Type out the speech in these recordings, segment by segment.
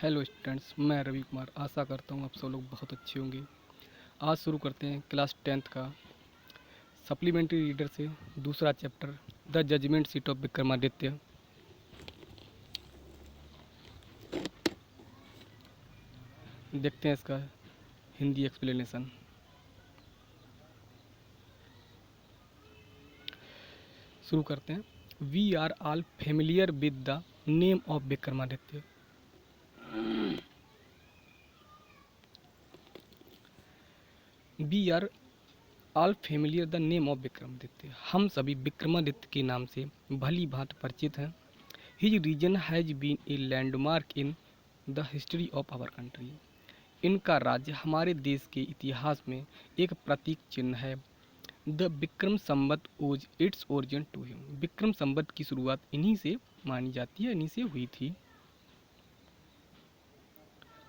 Hello students, मैं रवि कुमार। आशा करता हूँ आप सब लोग बहुत अच्छे होंगे। आज शुरू करते हैं क्लास 10th का सप्लीमेंट्री रीडर से दूसरा chapter the judgement seat of Vikramaditya. देखते हैं इसका हिंदी एक्सप्लेनेशन। शुरू करते हैं। We are all familiar with the name of Vikramaditya. We are all familiar the name of Vikramaditya. हम सभी विक्रमादित्य के नाम से भली भांति परिचित हैं। His region has been a landmark in the history of our country. इनका राज्य हमारे देश के इतिहास में एक प्रतीक चिन्ह है। The Vikram Samvat owes its origin to him. Vikram Samvat की शुरुआत इन्हीं से मानी जाती है, इन्हीं से हुई थी।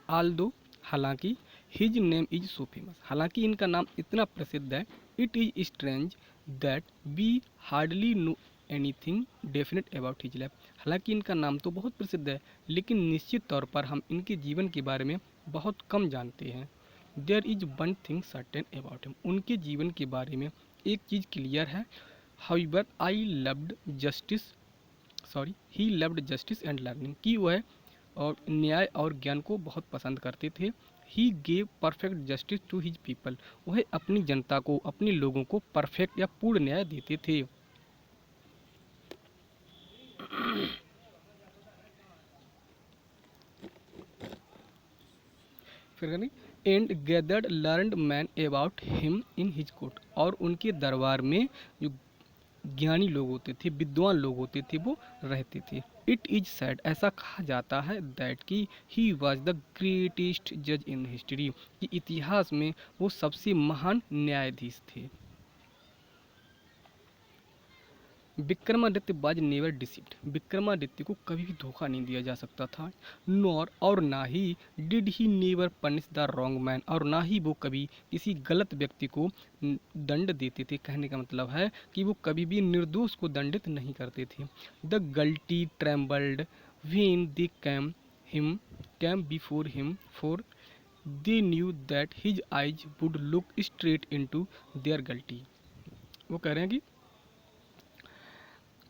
आल्दो, हालांकि, his name is so famous, हालांकि इनका नाम इतना प्रसिद्ध है, it is strange that we hardly know anything definite about his life. हालांकि इनका नाम तो बहुत प्रसिद्ध है, लेकिन निश्चित तौर पर हम इनके जीवन के बारे में बहुत कम जानते हैं। There is one thing certain about him. उनके जीवन के बारे में एक चीज़ क्लियर है। However I loved justice he loved justice and learning, कि वह और न्याय और ज्ञान को बहुत पसंद करते थे। He gave perfect justice to his people. वह अपनी जनता को, अपने लोगों को परफेक्ट या पूर्ण न्याय देते थे। फिर and gathered learned man about him in his court. और उनके दरबार में जो ज्ञानी लोग होते थे, विद्वान लोग होते थे, वो रहते थे। इट इज सैड, ऐसा कहा जाता है, दैट कि ही वॉज द ग्रेटेस्ट जज इन हिस्ट्री, कि इतिहास में वो सबसे महान न्यायाधीश थे। Vikramaditya was never deceived. Vikramaditya को कभी भी धोखा नहीं दिया जा सकता था। नॉर, और ना he did he never punish the wrong man, और ना ही वो कभी किसी गलत व्यक्ति को दंड देते थे। कहने का मतलब है कि वो कभी भी निर्दोष को दंडित नहीं करते थे। The guilty trembled when they came before him, for they knew that his eyes would look straight into their guilty. वो कह रहे हैं कि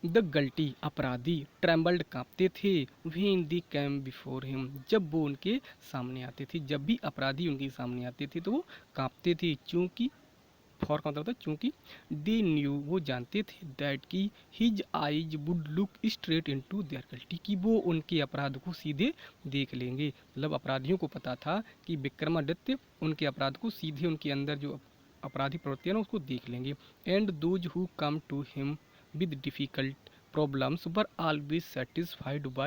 द गल्टी, अपराधी, ट्रेम्बल्ड, कांपते थे, when they came before him, जब वो उनके सामने आते थे। जब भी अपराधी उनके सामने आते थे तो वो कांपते थे। चूंकि, फॉर का मतलब था चूंकि, दे न्यू, वो जानते थे, दैट की his eyes would look straight into their guilty, कि वो उनके अपराध को सीधे देख लेंगे। मतलब अपराधियों को पता था कि विक्रमादित्य उनके अपराध को सीधे, उनके अंदर जो अपराधी प्रवृत्ति है ना, उसको देख लेंगे। And those who come to him with difficult problems were always satisfied by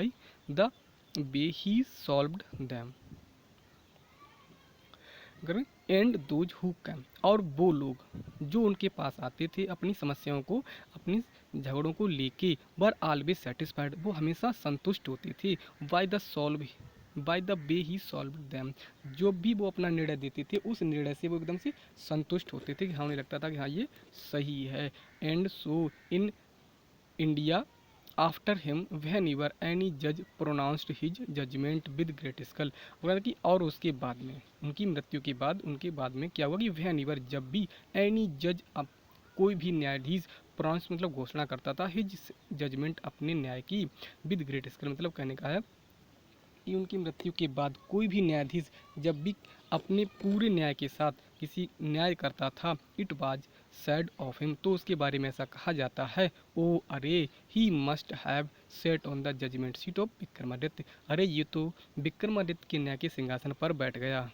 the way he solved them. And those who came, और वो लोग जो उनके पास आते थे अपनी समस्याओं को, अपनी झगड़ों को लेके, वर ऑलवेज सेटिस्फाइड, वो हमेशा संतुष्ट होते थे। By the way he solve them, जो भी वो अपना निर्णय देते थे उस निर्णय से वो एकदम से संतुष्ट होते थे, कि हमें लगता था कि हाँ ये सही है। And so in India after him whenever any जज pronounced his judgement with great skill. वगैरह कि, और उसके बाद में, उनकी मृत्यु के बाद, उनके बाद में क्या हुआ कि व्हेन एवर, जब भी, एनी जज, अब कोई भी न्यायाधीश, प्रोनाउंस मतलब घोषणा करता था, हिज जजमेंट, अपने न्याय की, विद ग्रेट स्कल मतलब कहने का है कि उनकी मृत्यु के बाद कोई भी न्यायाधीश जब भी अपने पूरे न्याय के साथ किसी न्याय करता था, it was sad of him, तो उसके बारे में ऐसा कहा जाता है, ओ अरे, he must have set on the judgement seat of Vikramaditya, अरे ये तो विक्रमादित्य के न्याय के सिंहासन पर बैठ गया।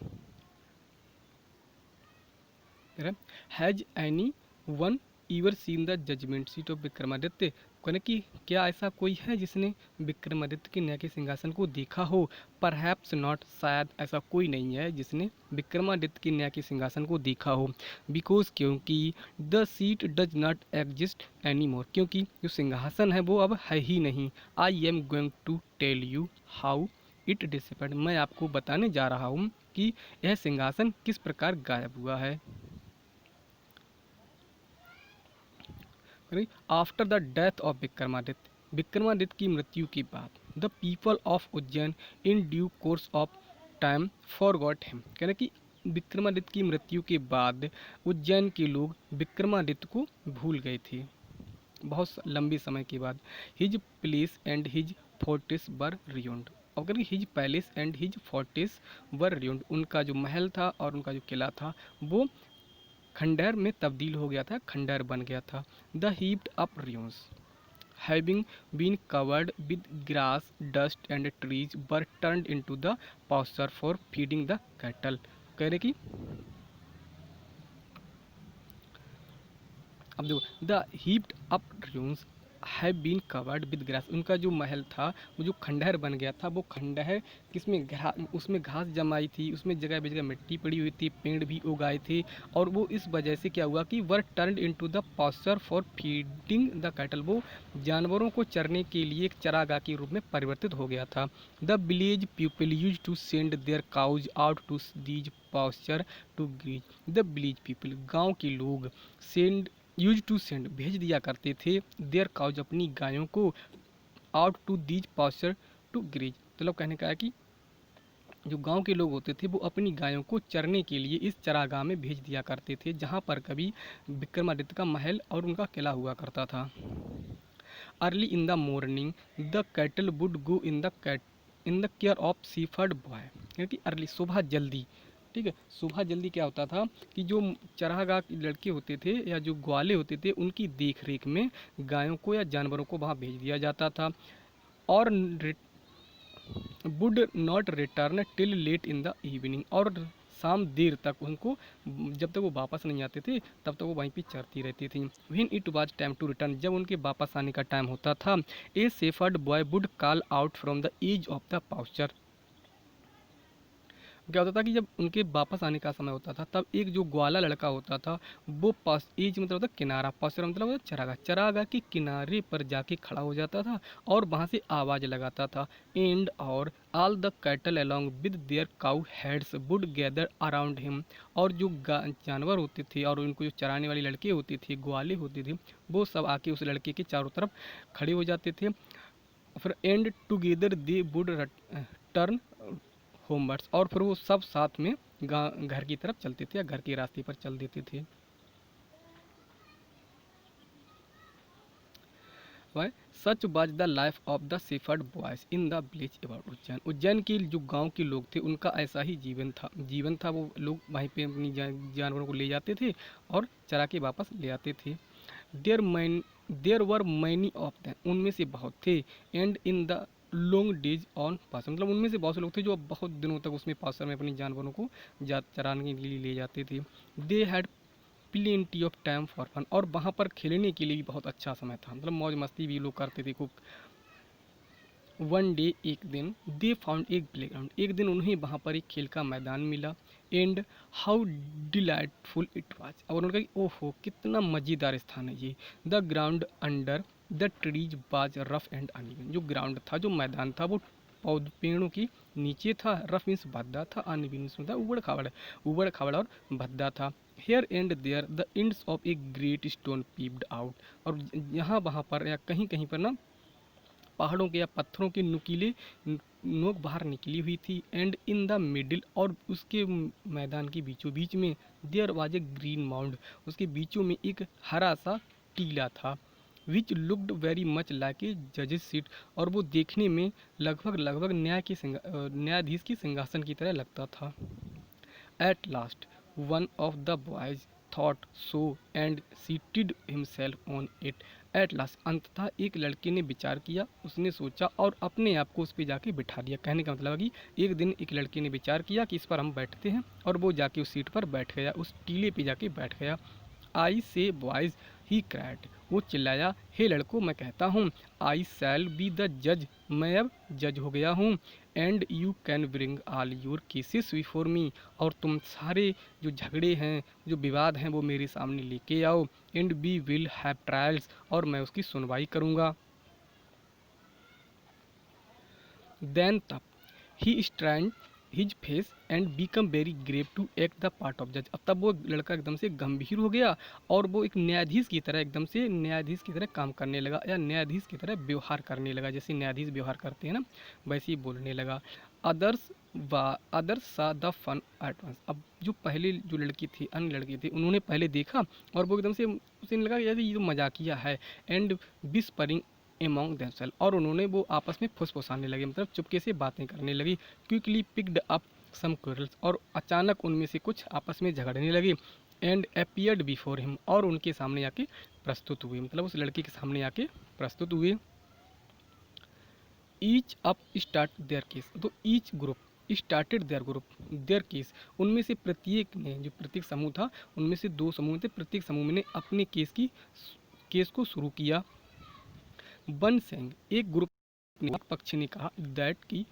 Has anyone ever seen the judgement seat of Vikramaditya, कहने कि क्या ऐसा कोई है जिसने विक्रमादित्य के न्याय के सिंहासन को देखा हो। परहैप्स नॉट, शायद ऐसा कोई नहीं है जिसने विक्रमादित्य के न्याय के सिंहासन को देखा हो। बिकॉज, क्योंकि the seat does not exist any more, क्योंकि जो सिंहासन है वो अब है ही नहीं। I am going to tell you how it disappeared, मैं आपको बताने जा रहा हूँ कि यह सिंहासन किस प्रकार गायब हुआ है। After the death of Vikramaditya, Vikramaditya की मृत्यु के बाद, the people of Ujjain in due course of time forgot him. कह रहे कि विक्रमादित्य की मृत्यु के बाद उज्जैन के लोग विक्रमादित्य को भूल गए थे, बहुत लंबे समय के बाद। His place and his fortress were ruined. और कह रहे his palace and his fortress were ruined, उनका जो महल था और उनका जो किला था वो खंडहर में तब्दील हो गया था, खंडहर बन गया था। The heaped up ruins having been covered with grass, dust and trees were turned into the pasture for feeding the cattle। कह रहे कि अब देखो, the heaped up ruins have been covered with grass, उनका जो महल था वो जो खंडहर बन गया था वो खंडहर किसमें उसमें घास जमाई थी, उसमें जगह जगह मिट्टी पड़ी हुई थी, पेड़ भी उगाए थे। और वो इस वजह से क्या हुआ कि were turn into the pasture for feeding the cattle, वो जानवरों को चरने के लिए एक चरागाह के रूप में परिवर्तित हो गया था। The village people use to send their cows out to these pasture to graze. The village people, गाँव के लोग, सेंड यूज टू सेंड, भेज दिया करते थे, देयर काउज, अपनी गायों को, out to these pasture to graze. मतलब कहने का है कि जो गांव के लोग होते थे वो अपनी गायों को चरने के लिए इस चरागाह में भेज दिया करते थे, जहां पर कभी विक्रमादित्य का महल और उनका किला हुआ करता था। Early in the morning the cattle would go in the care of shepherd boy, क्योंकि अर्ली, सुबह जल्दी, ठीक है, सुबह जल्दी क्या होता था कि जो चरागाह के लड़के होते थे या जो ग्वाले होते थे उनकी देख रेख में गायों को या जानवरों को वहाँ भेज दिया जाता था। और would not return till late in the evening, और शाम देर तक उनको, जब तक वो वापस नहीं आते थे तब तक वो वहीं पे चरती रहती थी। When it was time to return, जब उनके वापस आने का टाइम होता था, a shepherd boy would call out from the edge of the pasture. क्या होता था कि जब उनके वापस आने का समय होता था तब एक जो ग्वाला लड़का होता था वो पास, एज मतलब होता किनारा, पास्चर मतलब होता चरागाह, चरागाह के किनारे पर जाके खड़ा हो जाता था और वहाँ से आवाज़ लगाता था, एंड और all the cattle along with their cow heads would gather around him. और जो जानवर होते थे और उनको जो चराने वाले लड़के होते थे, ग्वाले होते थे, वो सब आके उस लड़के के चारों तरफ खड़े हो जाते थे। फिर and together they would turn homewards, और फिर वो सब साथ में घर की तरफ चलते थे या घर के रास्ते पर चल देते थे। वह such was the life of the shepherd boys in the village about Ujjain. Ujjain के जो गांव के लोग थे उनका ऐसा ही जीवन था। वो लोग वहीं पे अपनी जानवरों को ले जाते थे और चरा के वापस ले आते थे। There man there were many of them, उनमें से बहुत थे। And in the long days on pass, मतलब उनमें से बहुत से लोग थे जो बहुत दिनों तक उसमें पासर में अपनी जानवरों को चराने के लिए ले जाते थे। They had plenty of time for fun, और वहाँ पर खेलने के लिए भी बहुत अच्छा समय था, मतलब मौज मस्ती भी लोग करते थे खूब। वन डे, एक दिन, दे फाउंड एक प्लेग्राउंड, एक दिन उन्हें वहाँ पर एक खेल का मैदान मिला। And how delightful it was, और उन्होंने कहा कि ओहो कितना मज़ेदार स्थान है ये। The ground under the trees was rough and uneven, जो ग्राउंड था, जो मैदान था वो पौध पेड़ों के नीचे था, रफ मीन्स भद्दा था, अनइवन मीन्स था उबड़ खाबड़ और भद्दा था। Here and there the ends of a great stone peeped out, और यहाँ वहाँ पर या कहीं कहीं पर ना पहाड़ों के या पत्थरों के नुकीले नोक बाहर निकली हुई थी। एंड इन द मिडिल, और उसके मैदान के बीचों बीच में, there was a green mound, उसके बीचों में एक हरा सा टीला था। Which looked very much like a जजेस सीट, और वो देखने में लगभग न्यायाधीश की सिंहासन की तरह लगता था। At last one of the boys thought so and seated himself on it. At last, अंततः एक लड़के ने विचार किया, उसने सोचा और अपने आप को उस पर जाके बिठा दिया। कहने का मतलब है कि एक दिन एक लड़के ने विचार किया कि इस पर हम बैठते हैं, और वो जाके उस सीट पर बैठ गया, उस टीले पे जाके बैठ गया। आई से बॉयज, ही क्रैड, वो चिल्लाया, हे लड़कों मैं कहता हूँ, आई शैल बी द जज, मैं अब जज हो गया हूँ। And you can bring all your cases before me, और तुम सारे जो झगड़े हैं, जो विवाद हैं, वो मेरे सामने लेके आओ। And we will have trials, और मैं उसकी सुनवाई करूँगा। देन तब he stand his face and become very grave to act the part of जज। अब तब वो लड़का एकदम से गंभीर हो गया और वो एक न्यायाधीश की तरह एकदम से न्यायाधीश की तरह काम करने लगा या न्यायाधीश की तरह व्यवहार करने लगा, जैसे न्यायाधीश व्यवहार करते हैं ना वैसे ही बोलने लगा। अदर्स वा अदर्स सा द फन एट वंस। अब जो पहले जो लड़की थी, अन्य लड़की थी, उन्होंने पहले देखा और वो एकदम से उसे लगा कि यार ये तो मजाकिया है। एंड विस्परिंग एमॉन्ग देमसेल्फ, और उन्होंने वो आपस में फुसफुसाने लगे, मतलब चुपके से बातें करने लगी। क्विकली पिक्ड अप सम क्विरल्स, और अचानक उनमें से कुछ आपस में झगड़ने लगे। एंड अपीयर्ड बिफोर हिम, और उनके सामने आके प्रस्तुत हुए, मतलब उस लड़की के सामने आके प्रस्तुत हुए। Each up start their case, तो each group started their case, उनमें से प्रत्येक ने, जो प्रत्येक समूह था उनमें से दो समूह थे, प्रत्येक समूह ने अपने केस को शुरू किया। वन सेंग, एक ग्रुप ने, एक पक्ष ने कहा दैट की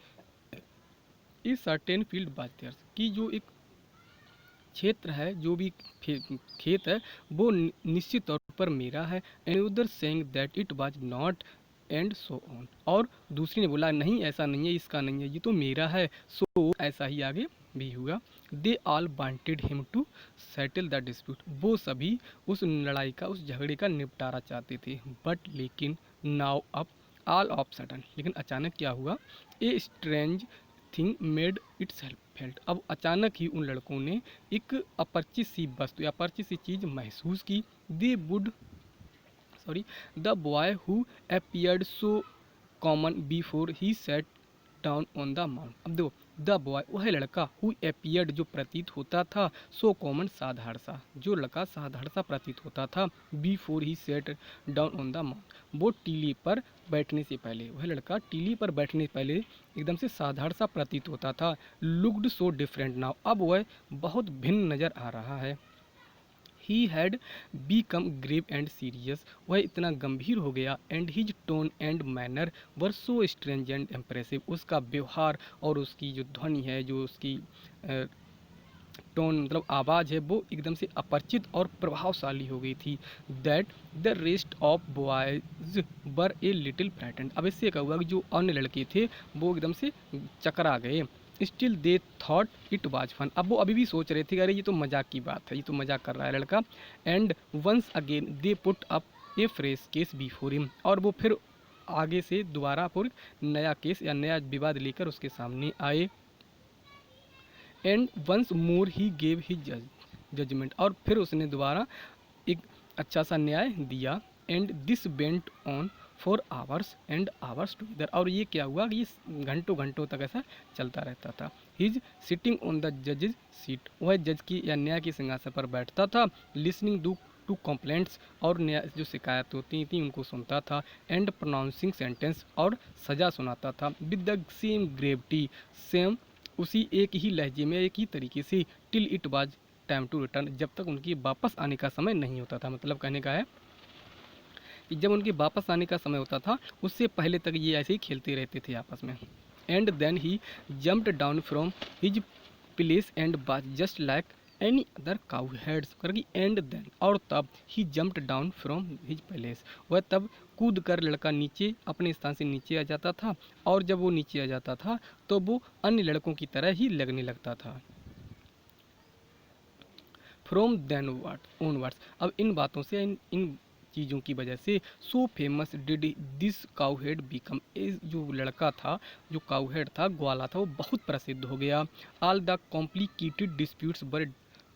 a certain field was theirs, कि जो एक क्षेत्र है, जो भी खेत है वो निश्चित तौर पर मेरा है। एंड उधर saying that it was not, and so on, और दूसरी ने बोला नहीं ऐसा नहीं है, इसका नहीं है, ये तो मेरा है। सो ऐसा ही आगे भी हुआ। They all wanted him to settle the dispute, वो सभी उस लड़ाई का, उस झगड़े का निपटारा चाहते थे। बट लेकिन now up all of sudden, लेकिन अचानक क्या हुआ, a strange thing made it self felt, अब अचानक ही उन लड़कों ने एक अपरिचित सी वस्तु या अपरिचित सी चीज महसूस की। They would sorry the boy who appeared so common before he set down on the mount. अब देखो, द बॉय वह लड़का, हु अपीयर्ड जो प्रतीत होता था, सो कॉमन साधारण सा, जो लड़का साधारण सा प्रतीत होता था, before he set down on the mount, वो टीली पर बैठने से पहले, वह लड़का टीली पर बैठने से पहले एकदम से साधारण सा प्रतीत होता था। लुक्ड सो डिफरेंट नाउ, अब वह बहुत भिन्न नजर आ रहा है। He had become grave and serious, वह इतना गंभीर हो गया। And his tone and manner were so strange and impressive, उसका व्यवहार और उसकी जो ध्वनि है, जो उसकी टोन मतलब आवाज़ है, वो एकदम से अपरिचित और प्रभावशाली हो गई थी। That the rest of boys were a little frightened, अब इससे क्या हुआ कि जो अन्य लड़के थे वो एकदम से चकरा गए। Still they thought it was fun, अब वो अभी भी सोच रहे थे कि अरे ये तो मजाक की बात है, ये तो मजाक कर रहा है लड़का। And once again they put up a fresh case before him, और वो फिर आगे से दोबारा फिर नया केस या नया विवाद लेकर उसके सामने आए। And once more he gave his judgment, और फिर उसने दोबारा एक अच्छा सा न्याय दिया। And this went on for hours and hours together, और ये क्या हुआ कि ये घंटों घंटों तक ऐसा चलता रहता था। हिज सिटिंग ऑन द जजेज सीट, वह जज की या न्याय के सिंहासन पर बैठता था। लिसनिंग टू कंप्लेंट्स, और न्याय जो शिकायत होती थी उनको सुनता था। एंड प्रोनाउंसिंग सेंटेंस, और सजा सुनाता था। With the same gravity, same उसी एक ही लहजे में, एक ही तरीके से। Till it was time to return, जब तक उनकी वापस आने का समय नहीं होता था, मतलब कहने का है कि जब उनके वापस आने का समय होता था उससे पहले तक ये ऐसे ही खेलते रहते थे आपस में। And then he jumped down from his place and was just like any other cowherds, करके एंड देन, और तब he jumped down from his place, वह तब कूद कर लड़का नीचे अपने स्थान से नीचे आ जाता था, और जब वो नीचे आ जाता था तो वो अन्य लड़कों की तरह ही लगने लगता था। फ्रॉम देन ऑनवर्ड्स, अब इन बातों से, इन चीज़ों की वजह से, so famous did this cowherd become, जो लड़का था, जो काउहेड था, ग्वाला था, वो बहुत प्रसिद्ध हो गया। All the complicated disputes were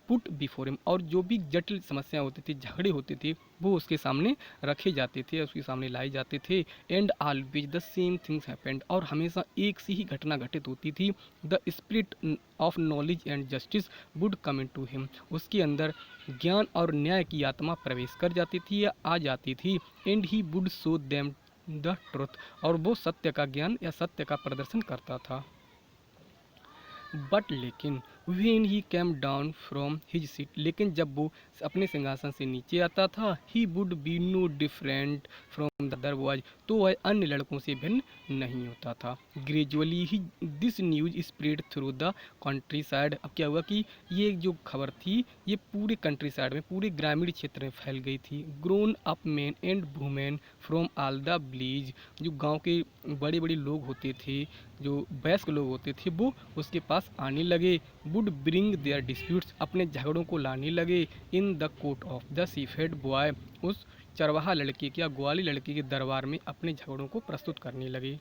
put before him, और जो भी जटिल समस्या होती थी, झगड़े होते थे, वो उसके सामने रखे जाते थे, उसके सामने लाए जाते थे। And always the same things happened, और हमेशा एक सी ही घटना घटित होती थी। The spirit of knowledge and justice would come in to him, उसके अंदर ज्ञान और न्याय की आत्मा प्रवेश कर जाती थी या आ जाती थी। And he would show them the truth, और वो सत्य का ज्ञान या सत्य का प्रदर्शन करता था। बट लेकिन when he came down from his seat, लेकिन जब वो अपने सिंहासन से नीचे आता था, he would be no different from the other boys, तो वह अन्य लड़कों से भिन्न नहीं होता था। ग्रेजुअली ही this news spread through the countryside. अब क्या हुआ कि ये जो खबर थी ये पूरे कंट्री साइड में, पूरे ग्रामीण क्षेत्र में फैल गई थी। Grown up man and women from all the village, जो गांव के बड़े बड़े लोग होते थे, जो वयस्क लोग होते थे, वो उसके पास आने लगे। वुड ब्रिंग देयर डिस्प्यूट्स, अपने झगड़ों को लाने लगे। In the court of the shepherd boy, उस चरवाहा लड़के के या ग्वाली लड़के के दरबार में अपने झगड़ों को प्रस्तुत करने लगे।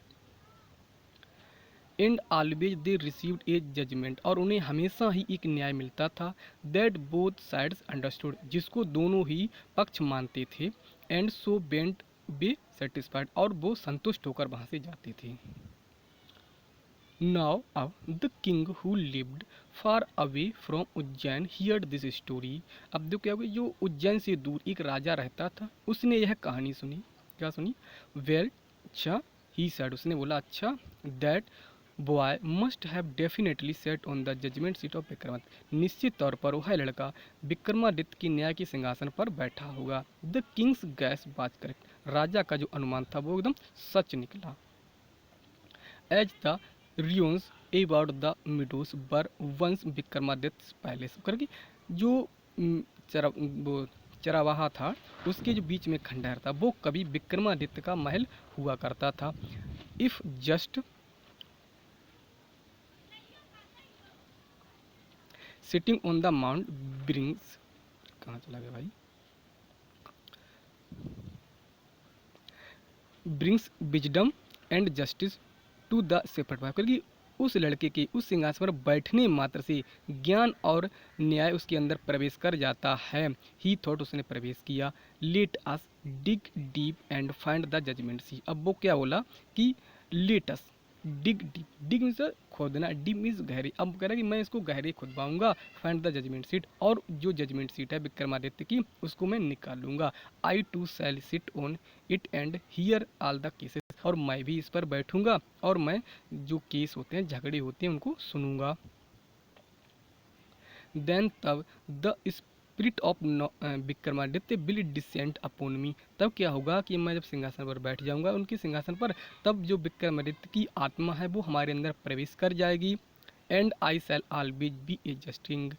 And always they received a judgment, और उन्हें हमेशा ही एक न्याय मिलता था। दैट बोथ साइड्स अंडरस्टूड, जिसको दोनों ही पक्ष मानते थे। And so went away satisfied, और वो संतुष्ट होकर वहाँ से जाते थे। नाउ अब the king who lived far away from Ujjain heard this story. अब जो क्या हुआ, जो उज्जैन से दूर एक राजा रहता था, उसने यह कहानी सुनी। क्या सुनी? वेल, अच्छा, ही सेड, उसने बोला अच्छा, that boy must have definitely set on the judgement seat of Vikramaditya, निश्चित तौर पर वह लड़का विक्रमादित्य की न्याय के सिंहासन पर बैठा होगा। The king's guess was correct, राजा का जो अनुमान था वो एकदम सच निकला। As the ruins about the meadows were once Vikramaditya palace, करके जो वो चरावाहा था उसके जो बीच में खंडहर था, वो कभी विक्रमादित्य का महल हुआ करता था। If just sitting on the mount brings, कहाँ चला गया भाई, brings wisdom and justice to the separate wife, क्योंकि उस लड़के के उस सिंहासन पर बैठने मात्र से ज्ञान और न्याय उसके अंदर प्रवेश कर जाता है। ही थॉट, उसने प्रवेश किया। Let us dig deep and find the judgement seat, अब वो क्या बोला कि let us dig deep, dig means खोदना, डीप मीन्स गहरे। अब कह रहा है कि मैं इसको गहरे खुदवाऊंगा। फाइंड द जजमेंट सीट, और जो जजमेंट सीट है विक्रमादित्य की उसको मैं निकालूंगा। I too shall sit on it and hear all the cases, और मैं भी इस पर बैठूंगा और मैं जो केस होते हैं, झगड़े होते हैं, उनको सुनूंगा। देन तब the spirit of Vikramaditya will descend upon me, तब क्या होगा कि मैं जब सिंहासन पर बैठ जाऊंगा उनके सिंहासन पर, तब जो विक्रमादित्य की आत्मा है वो हमारे अंदर प्रवेश कर जाएगी। And I shell always be A just king,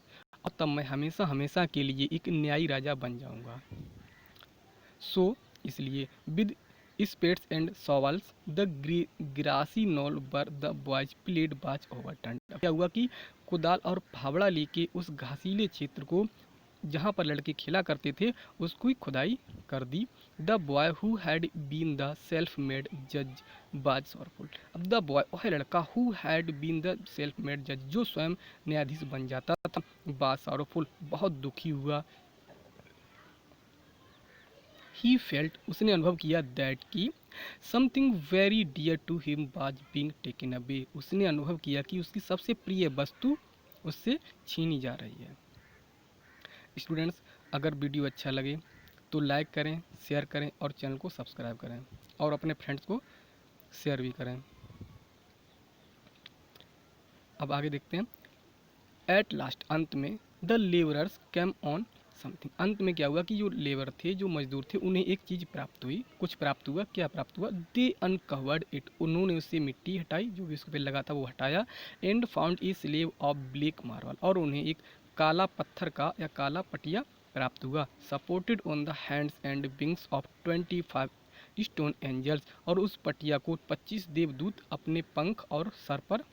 और तब मैं हमेशा हमेशा के लिए एक न्यायी राजा बन जाऊंगा। सो इसलिए with spades and shovels the grassy knoll where the boys played was overturn, क्या हुआ कि कुदाल और फावड़ा लेके उस घासीले क्षेत्र को जहाँ पर लड़के खेला करते थे उसको ही खुदाई कर दी। The boy who had been the self made जज बाज सॉरफुल, अब द बॉय वह लड़का who had been the self made जज, जो स्वयं न्यायाधीश बन जाता था, बाज सॉरफुल, बहुत दुखी हुआ। ही फेल्ट, उसने अनुभव किया, दैट की something very dear to him was being taken away, उसने अनुभव किया कि उसकी सबसे प्रिय वस्तु उससे छीनी जा रही है। स्टूडेंट्स, अगर वीडियो अच्छा लगे तो लाइक करें, शेयर करें और चैनल को सब्सक्राइब करें, और अपने फ्रेंड्स को शेयर भी करें। अब आगे देखते हैं। एट लास्ट, अंत में, the labourers came on something, अंत में क्या हुआ कि जो लेबर थे, जो मजदूर थे, उन्हें एक चीज़ प्राप्त हुई, कुछ प्राप्त हुआ। क्या प्राप्त हुआ? दे अनकवर्ड इट, उन्होंने उससे मिट्टी हटाई, जो भी उसके पे लगा था वो हटाया। And found a slab of black marble, और उन्हें एक काला पत्थर का या काला पटिया प्राप्त हुआ। Supported on the hands and wings of 25 stone angels, और उस पटिया को 25 देवदूत अपने पंख और सर पर,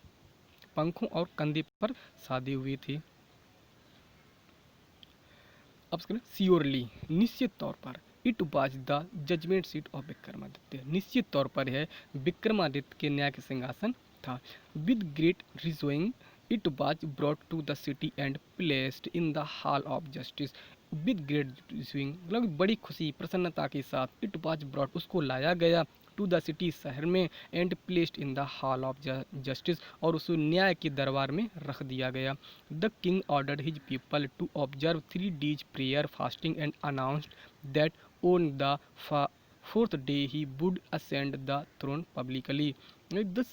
पंखों और कंधे पर साधे हुए थे। अब श्योरली, निश्चित तौर पर, it was the judgement seat of Vikramaditya, निश्चित तौर पर यह विक्रमादित्य के न्याय के सिंहासन था। With great rejoicing it was brought to the city and placed in the hall of justice, with great rejoicing मतलब बड़ी खुशी प्रसन्नता के साथ, इट वाज ब्रॉट उसको लाया गया, टू द सिटी शहर में, and placed in the hall of justice और उसको न्याय के दरबार में रख दिया गया। The king ordered his people to observe 3 days prayer fasting and announced that on the fourth day he would ascend the throne publicly. The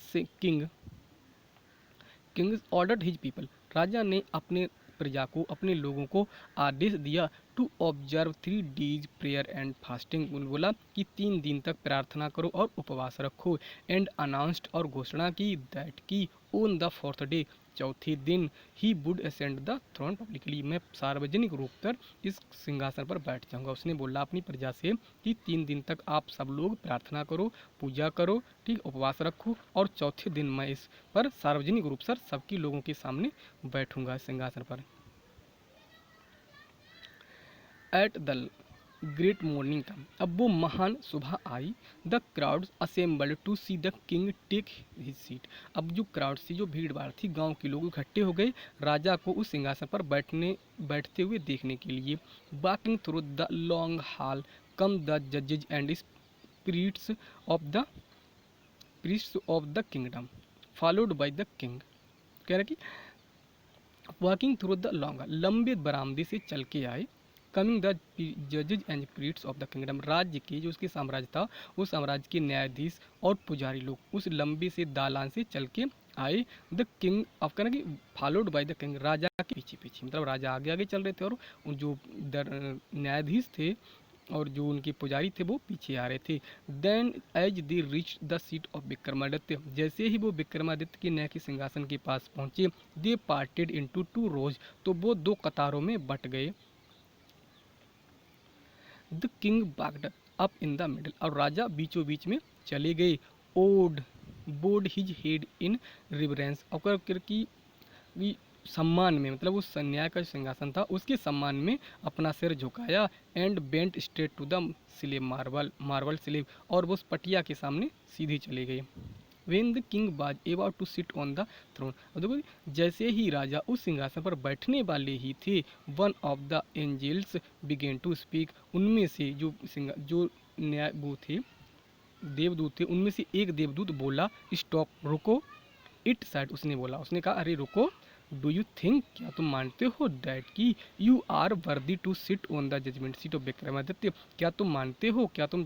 king ordered his people, राजा ने अपने प्रजा को, अपने लोगों को आदेश दिया to observe 3 days prayer and fasting. बोला कि 3 दिन तक प्रार्थना करो और उपवास रखो। एंड अनाउंस्ड और घोषणा की दैट की ऑन द 4th day, चौथे दिन he would ascend the throne publicly, मैं सार्वजनिक रूप पर इस सिंहासन पर बैठ जाऊंगा। उसने बोला अपनी प्रजा से कि 3 दिन तक आप सब लोग प्रार्थना करो, पूजा करो, ठीक, उपवास रखो, और चौथे दिन मैं इस पर सार्वजनिक रूप से सबके लोगों के सामने बैठूंगा इस सिंहासन पर। At the great morning time, अब वो महान सुबह आई, the crowd assembled to see the king take his seat. अब जो क्राउड थी, जो भीड़ भाड़ थी, गांव के लोग इकट्ठे हो गए राजा को उस सिंहासन पर बैठते हुए देखने के लिए। Walking through the long hall come the जजेज and spirits of the priests of the kingdom followed by the king. कह रहा कि वॉकिंग थ्रू द लॉन्ग, लंबे बरामदे से चल के आए, कमिंग द जजेज and priests of the kingdom, राज्य के जो उसके साम्राज्य था उस साम्राज्य के न्यायाधीश और पुजारी लोग उस लंबे से दालान से चल के आए। द किंग ऑफ, कहना कि फॉलोड बाय द किंग, राजा के पीछे पीछे, मतलब राजा आगे आगे चल रहे थे और जो न्यायाधीश थे और जो उनके पुजारी थे वो पीछे आ रहे थे। Then as they reach the seat of Vikramaditya, जैसे ही वो विक्रमादित्य के न्याय के सिंहासन के पास पहुंचे, दे पार्टेड इनटू 2 rows, तो वो 2 कतारों में बट गए। The king walked up in the middle, और राजा बीचों बीच में चले गए। ओड bowed his head in reverence, और की सम्मान में, मतलब उस न्याय का सिंहासन था उसके सम्मान में अपना सिर झुकाया। And bent straight to the slab, marble slab, और वो उस पटिया के सामने सीधे चले गए। When the king was about to sit on the throne, देखो जैसे ही राजा उस सिंहासन पर बैठने वाले ही थे, one of the angels began to speak, उनमें से जो न्याय वो थे, देवदूत थे, उनमें से एक देवदूत बोला, स्टॉप, रुको। इट सेड, उसने बोला, उसने कहा अरे रुको। डू यू थिंक, क्या तुम मानते हो, दैट कि you are worthy to sit on the judgement seat of Vikramaditya, क्या तुम मानते हो, क्या तुम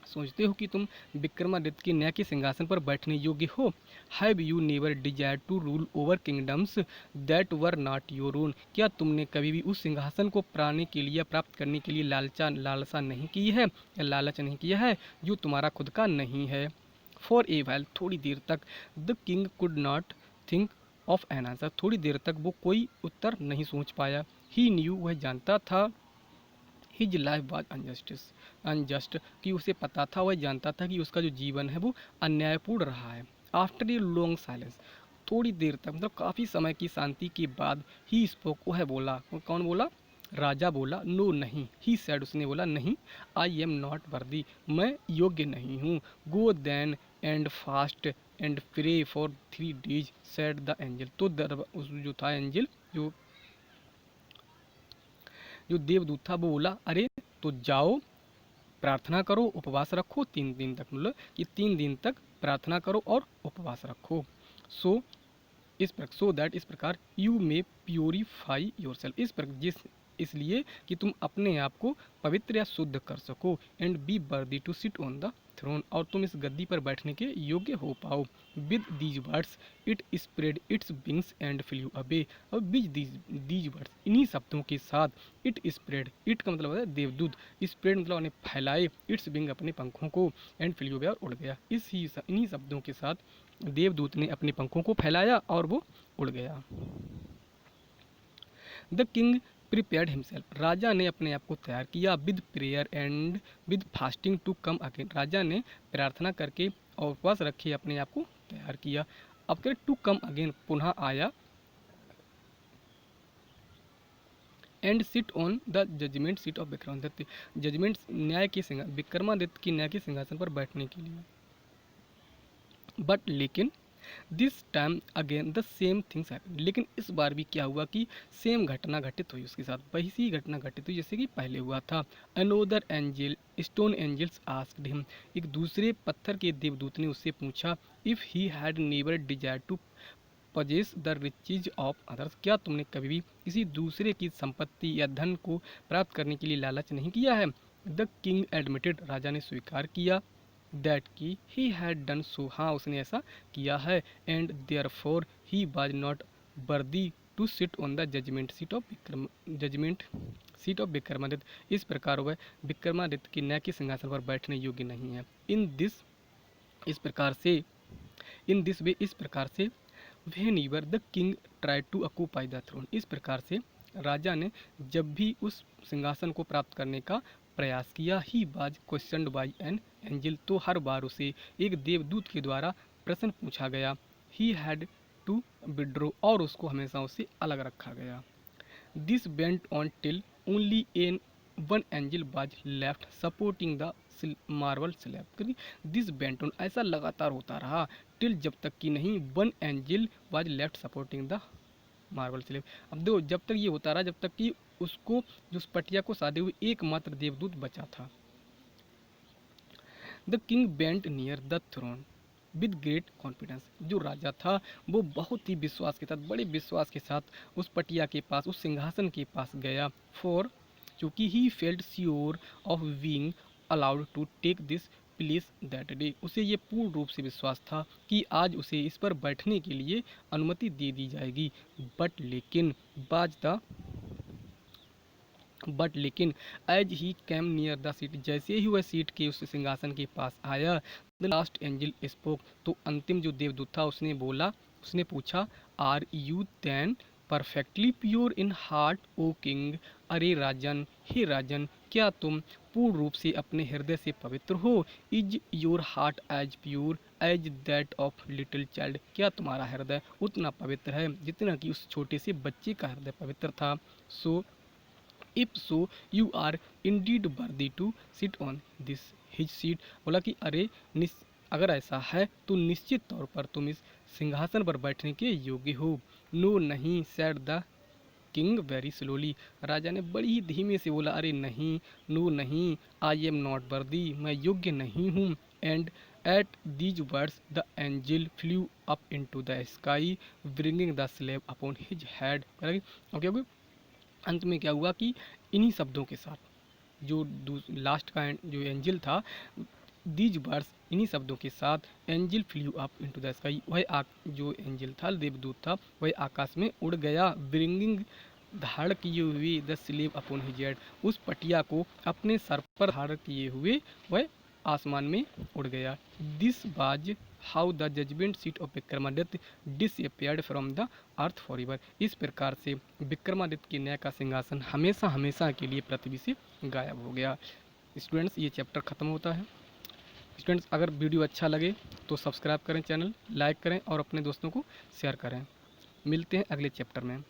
सोचते हो कि तुम विक्रमादित्य के न्याय के सिंहासन पर बैठने योग्य हो। Have you never desire to rule over kingdoms that were not your own, क्या तुमने कभी भी उस सिंहासन को पाने के लिए, प्राप्त करने के लिए लालसा नहीं की है, या लालच नहीं किया है जो तुम्हारा खुद का नहीं है। फॉर ए व्हाइल, थोड़ी देर तक, the king could not think of an answer, थोड़ी देर तक वो कोई उत्तर नहीं सोच पाया। ही न्यू, वह जानता था, हिज लाइफ वॉज अनजस्ट, कि उसे पता था, वह जानता था कि उसका जो जीवन है वो अन्यायपूर्ण रहा है। आफ्टर ए लॉन्ग साइलेंस, थोड़ी देर तक, मतलब काफ़ी समय की शांति के बाद, ही स्पोक, वह बोला, वो कौन बोला, राजा बोला, नो नहीं, ही सेड, उसने बोला नहीं, आई एम नॉट वर्दी, मैं योग्य नहीं हूँ। Go then and fast and pray for 3 days said the angel, तो जो था एंजल, जो देवदूत था वो बोला अरे तो जाओ, प्रार्थना करो, उपवास रखो 3 दिन तक, मतलब कि 3 दिन तक प्रार्थना करो और उपवास रखो। सो दैट, इस प्रकार, you may purify your self, इसलिए कि तुम अपने आप को पवित्र या शुद्ध कर सको। And be worthy to sit on the throne, और तुम इस गद्दी पर बैठने के योग्य हो पाओ। With these words it spread its wings and flu away, और विद दीज वर्ड्स, इन्हीं शब्दों के साथ, इट स्प्रेड, इट का मतलब है देवदूत, स्प्रेड मतलब उन्हें फैलाए, इट्स विंग अपने पंखों को, एंड फ्लू अवे और उड़ गया। इन्हीं शब्दों के साथ देवदूत ने अपने पंखों को फैलाया और वो उड़ गया। द किंग प्रिपेयर्ड हिमसेल्फ, राजा ने अपने आप को तैयार किया। With prayer and with fasting to come again, राजा ने प्रार्थना करके और उपवास रखे अपने आप को तैयार किया। अब करें टू कम अगेन, पुनः आया। And sit on the judgement seat of Vikramaditya, judgment न्याय के सिंहासन, विक्रमादित्य की न्याय के सिंहासन पर बैठने के लिए। बट लेकिन this time again the same things happen, लेकिन इस बार भी क्या हुआ कि सेम घटना घटित हुई उसके साथ, वही सी घटना घटित हुई जैसे कि पहले हुआ था। Another angel stone angels asked him, एक दूसरे पत्थर के देवदूत ने उससे पूछा, if he had never desire to possess the riches of others, क्या तुमने कभी भी किसी दूसरे की संपत्ति या धन को प्राप्त करने के लिए लालच नहीं किया है। द किंग एडमिटेड, राजा ने स्वीकार किया, दैट की ही हैड डन सो, हाँ उसने ऐसा किया है। And therefore he was not worthy to sit on the judgement seat of Vikramaditya. इस प्रकार वह विक्रमादित्य के न्याय के सिंहासन पर बैठने योग्य नहीं है। इस प्रकार से इन दिस वे इस प्रकार से whenever the king try to occupy the throne. इस प्रकार से राजा ने जब भी उस सिंहासन को प्राप्त करने का प्रयास किया, he was questioned by an angel, तो हर बार उसे एक देवदूत के द्वारा प्रश्न पूछा गया। ही हैड टू विड्रो, और उसको हमेशा उससे अलग रखा गया। This went on till only an one angel was left supporting the marble slab. This went on, ऐसा लगातार होता रहा, टिल, जब तक कि नहीं, one angel was left supporting the marble slab. अब देखो, जब तक ये होता रहा जब तक कि उसको, जो उस पटिया को साधे हुए एकमात्र देवदूत बचा था। The king bent near the throne with great confidence. जो राजा था वो बहुत ही विश्वास के साथ, बड़े विश्वास के साथ उस पटिया के पास, उस सिंहासन के पास गया। फॉर, चूँकि he felt sure of being allowed to take this place that day. उसे ये पूर्ण रूप से विश्वास था कि आज उसे इस पर बैठने के लिए अनुमति दे दी जाएगी। बट लेकिन as he came near the seat, जैसे ही वह सीट के उस सिंहासन के पास आया, द लास्ट एंजल स्पोक, तो अंतिम जो देवदूत था उसने बोला, उसने पूछा, are you then perfectly pure in heart O king. अरे राजन, हे राजन, क्या तुम पूर्ण रूप से अपने हृदय से पवित्र हो? Is your heart as pure as that of little child. क्या तुम्हारा हृदय उतना पवित्र है जितना कि उस छोटे से बच्चे का हृदय पवित्र था? So if so you are indeed worthy to sit on this his seat. बोला कि अरे अगर ऐसा है तो निश्चित तौर पर तुम इस सिंहासन पर बैठने के योग्य हो। नो नहीं, said the king very slowly. राजा ने बड़ी ही धीमे से बोला, अरे नहीं, नो नहीं, आई एम नॉट वर्दी, मैं योग्य नहीं हूँ। And at these words the angel flu up into the sky bringing the slab upon his head. Okay, अंत में क्या हुआ कि इन्हीं शब्दों के साथ जो लास्ट का जो एंजल था, दीज वर्ड्स, इन्हीं शब्दों के साथ angel flu up into the sky, वह जो एंजल था, देवदूत था, वह आकाश में उड़ गया। ब्रिंगिंग, धारण किए हुए, the slave upon his head, उस पटिया को अपने सर पर धारण किए हुए वह आसमान में उड़ गया। This was how the judgement seat of Vikramaditya disappeared from the earth forever. इस प्रकार से विक्रमादित्य के न्याय का सिंहासन हमेशा हमेशा के लिए पृथ्वी से गायब हो गया। स्टूडेंट्स, ये चैप्टर खत्म होता है। स्टूडेंट्स, अगर वीडियो अच्छा लगे तो सब्सक्राइब करें चैनल, लाइक करें और अपने दोस्तों को शेयर करें। मिलते हैं अगले चैप्टर में।